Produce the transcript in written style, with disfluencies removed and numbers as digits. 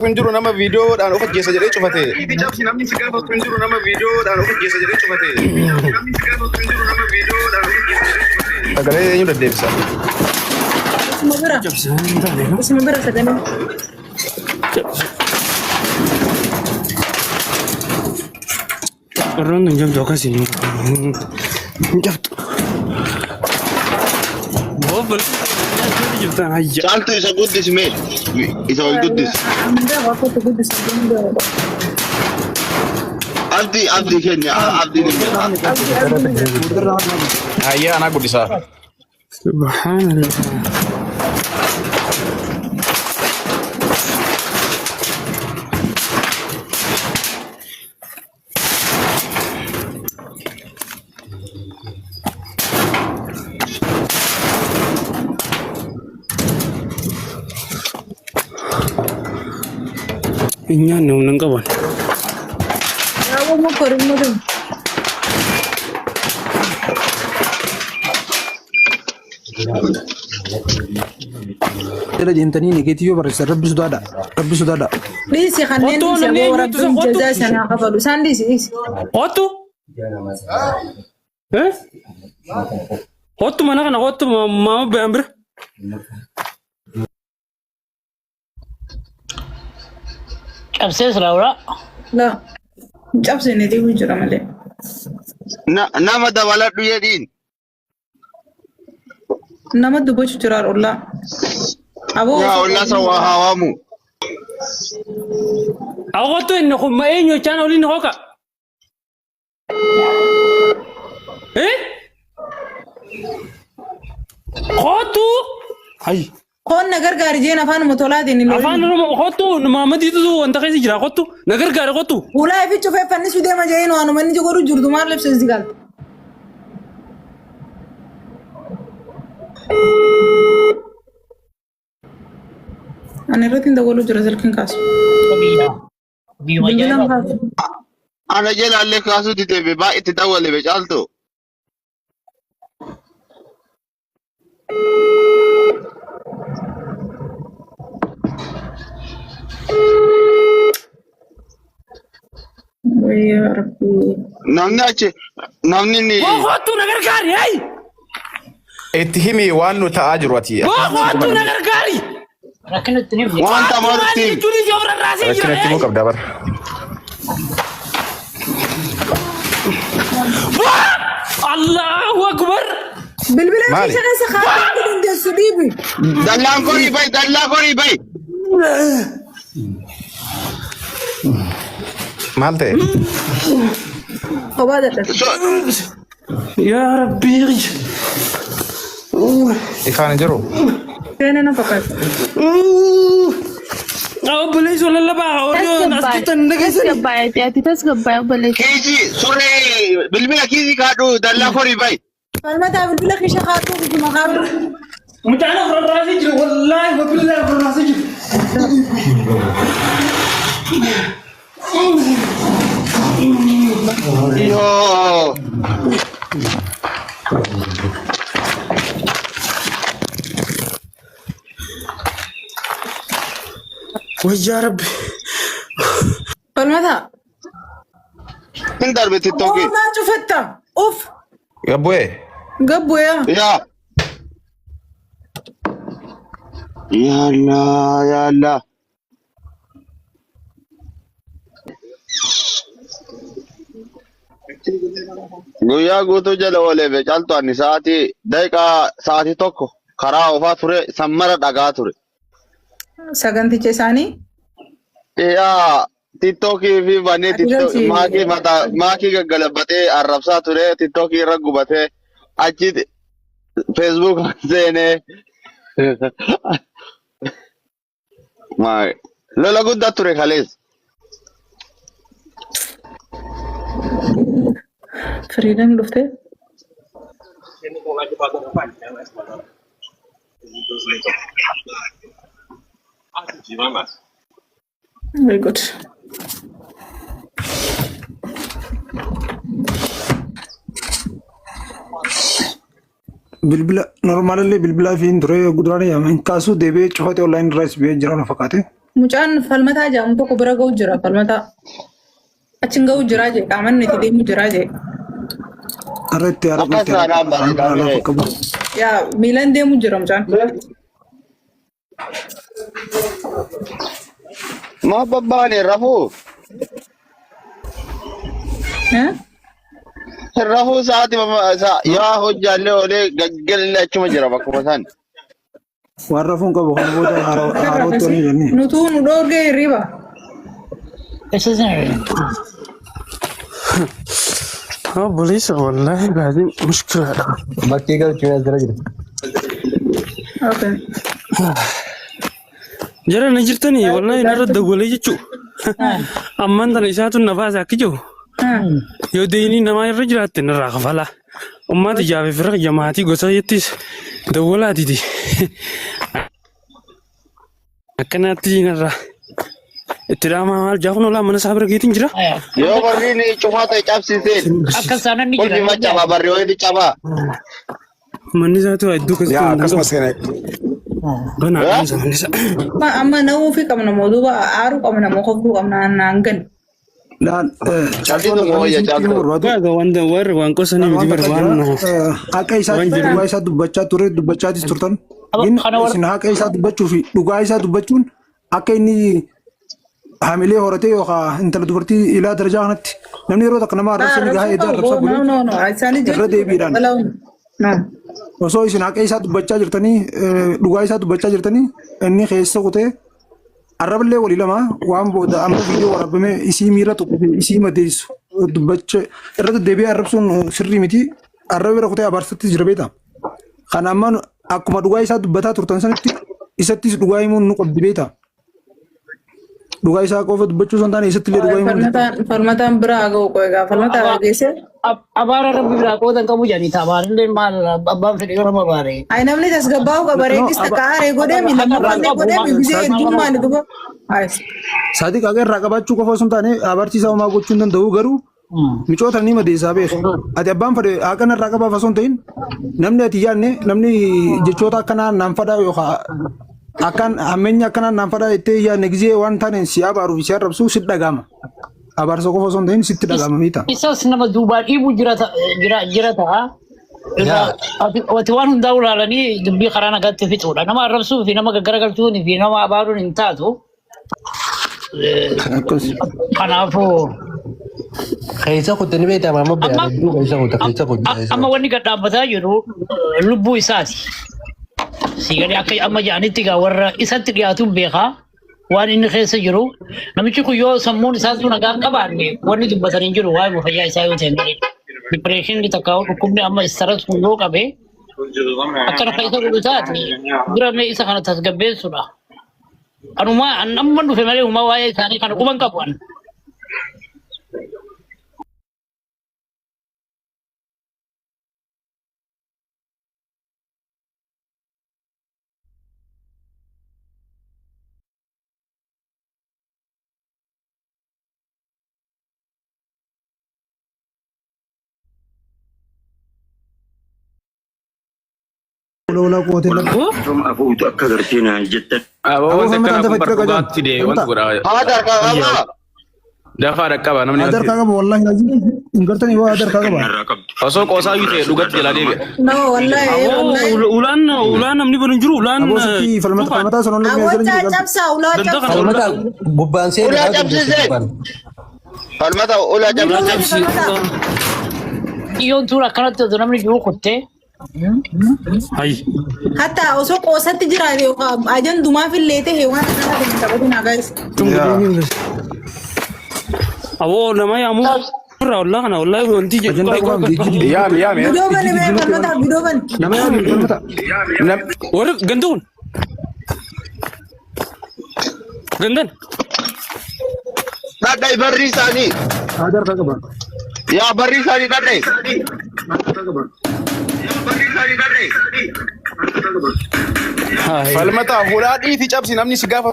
Kunjuru nama video dan oke jasa jadi cufate. Dijawab si namni sekarang kunjuru nama video dan oke jasa jadi cufate. Namni sekarang kunjuru nama video dan oke jasa jadi cufate. Agaknya ini udah desa. Semoga sedang. Orang yang jauh sini. Jauh. Bobel. Salto is a good this mate. It's all good this. Abdi Kenya, Abdi Kenya. Iya anak gue bisa. Subhanallah. Inya nung kawan. Aku mau korin mo dun. Tera jentani negatif baris Rabbi sudah ada. Please ya kan nanti saya mau Rabbi jaza sana kafalu sandi sih. Otu? Otu mana kan otu mau beamber? Abses Laura. La. Jab se ne di wujura male. Nama da wala du yadin. Nama dubo churar ulla. Abo. Ya ulla sawa hawamu. Ako to ino kung mainyo chan uli no ka. Otu? Ay. Kon nagar garjeen afaan mutolaati ni lolu. Afaan otu Muhammad itu wanta kasi jira otu nagar gar otu. Ulaa fi chufe fanni sude ma jeen wanu manni jogoru jurdumar lebse zigal. Ani rotin da golu jura zelkin kasu. Bilbilan kasu. Ana jela alle kasu dite ba ite dawale be jalto. Ya Rabbi. Namni ni. Otu nagar gari ay. Ittihimi wanu ta'ajruati. Otu nagar gari. Rakan tuni. Wanta maruti. Tuni jobra rasi Kena jira. timu kap dabar. Allahu akbar. Bilbilan Mali. fi shaka sakha din da sudibi. Dalla kori bay. Malte. Obada ta. Ya Rabbi. Ikan jero. Tena na fakat. Ako balay so lalaba ako yun. Askitan na kasi. Tas gabay balay. Kiji sore bilbila kiji kadu dalla kori bay. Falmata bilbilan fi shaka tu fi makaru. Mutana from rasi jira. Wallahi wa billahi from rasi jira. Yo. Wah ya Rabbi. Falmata. Indar beti toki. Oh, ma chufetta. Uf. Ya boy. Gabbo ya. Ya. Ya Allah. Guyyaa guutuu jala oolee be caaltu ani sa'aatii tokko karaa oofaa ture sammara dhagaa ture. Saganticha isaanii. Yaa tiktookii fi bannee maakii gaggalabbatee arrabsaa ture tiktookii irra gubatee achi feesbuuk seenee lola guddaa ture kalees. Freedom dhufte. Very good. bilbila normallee bilbilaa fi dure guduraan yaaman kaasuu deebi'ee cufate online irraas bi'ee jira na fakkaate. Mucaan falmataa jedhamu tokko bira ga'u jira falmataa. Achiin ga'u jira jee qaamanni itti deemu jira jee. Arratti Yaa miilaan deemu jira mucaan. Ma babbaane rafu. Rafu saati yaa hojjaalle olee gaggeelle achuma jira bakkuma san. warra fuun qabu kan booda haarootti waliin jennee. Nutuu nu dhoorgee hirriba. Obboleessa wallaahi baay'ee mushkilaadha. Bakkee galchuun as jira jira. Okay. Jara na jirtanii wallaahi narra dawwalee jechuudha. Ammaan tana isaatu nafaasa akka jiru. Yoo deeyinii namaa irra jiraatte narraa kafala. Ummati jaafee fira jamaatii gosa jettis dawwalaatiiti. Akkanaatti narraa itti dhaamaa maal jaafun olaa mana isaa bira geetiin jira. Yoo barri ni cufaa ta'e cabsiseen. Akka sana ni Qulfi macaba barri wayiti cabaa. Manni isaatu hedduu Yaa akkasumas kana. banaa manni isaa. Amma na'uu fi qabna mootummaa aaruu qabna moo kofuu qabna naangan. Daan Cabsitu moo wayya cabdu. Waaga wanta warri waan qosanii miti barbaannu. haqa isaa dhugaa isaa dubbachaa ture dubbachaatis turtan. Isin haqa isaa dubbachuu fi dhugaa isaa dubbachuun akka inni hamilee horatee yookaan intala dubartii ilaa darajaa kanatti namni yeroo takka nama arrabsan gahaa edaa arrabsa bulee irra deebiidhaan osoo isin haqa isaa dubbachaa jirtanii dhugaa isaa dubbachaa jirtanii inni keessa kutee arraballee walii lama waan booda amma viidiyoo waraabame isii miira tokko isii madeessu dubbacha irratti deebi'ee arrabsuun sirrii miti arraba bira kutee abaarsatti jira beeta. Kan amma akkuma dhugaa isaa dubbataa turtan sanitti isattis dhugaa himuun nu qabdi beeta. Dhugaa isaa qofa dubbachuu san taane isatti illee dhugaa himuun. Falmataan biraa ga'u qoegaa falmataa geesse. Abaara rabbi biraa qoodan qabu jedhanii tabaarillee maal abbaan fedhe yoo nama baare. Ay namni tasgabbaa'u qaba reekkis takka aaree godheemi lammaffallee godheemi bisee hedduun maali dhufa. Sadiq akka irraa qabaachuu qofa osoo hin taane abarsiisaa homaa gochuu hin danda'u garuu micoota ni madeessaa beeku. Ati abbaan fedhe akka irraa qabaaf osoo hin ta'in namni ati yaadne namni jechoota akkanaa naan fadhaa yookaan akkan hammeenya akkanaa naan fadhaa jettee yaadne gizee waan taaneen si abaaruu fi si arrabsuu si dhagama. Abaarsa qofa osoo hin ta'in sitti dhagama miita. Isas nama duubaa dhiibuu jira ta'a. Ati waan hundaa ulaalanii dubbii karaa nagaatti fixuudha. Nama arrabsuu fi nama gaggaragalchuun fi nama abaaruun hin taatu. Kanaafuu. Keessa kuttanii beekama amma beekamtuu keessa kutta keessa kutta. Amma wanni gad dhaabbataa jiru lubbuu isaati. Siigalee akka amma jedhanitti egaa warra isatti dhiyaatuun beekaa waan inni keessa jiru namichi kun yoo sammuun isaatu nagaa qabaanne wanni dubbatanii jiru waa'ee fayyaa isaa yoo ta'e dipireeshinii takka dhukkubni amma istaras kun yoo qabe akkana keessa godhu taate duramee isa kana tasgabbeessudha. Anumaa amma dhufe malee uumaa waa'ee isaanii kana quban qabu'an. Lola kuatin lagi. Aku itu akka gartena jetta. Awal sama tante Fitra kajan. Hadar kakak. Dafa rakkaba namni. Adar kakak wallahi lagi. Ingkartan ibu adar kakak ba. Osoo qoosaa bitee dhugatti jalaa deebi'a. No wallahi. Ulaan namni banu jiru ulaan. Abu siti falmata sonon lagi Awwacha jalan juga. cabsa ulaa cabsa. Falmata bubbaan seenaa. Ulaa cabsisee. Falmata ulaa cabsisee. Iyoon tuura akkanatti otoo namni jiru kuttee. Hayi. Hatta osoo qoosatti jiraate yookaan ajan dumaaf illee ta'e waan akkana ta'e taphatin guys. Awoo nama yaamu. Irraa ollaa kana ollaa wanti jedhu. Yaami. Bidoo bane mee falmata bidoo bane. Nama yaami falmata. Warri gandoon. Gandan. Dadai barri isaanii. Adar kakak ba. Yaa barri isaanii dadai. Hayi. Falmata fuudhaa dhiitii cabsi namni si gaafa.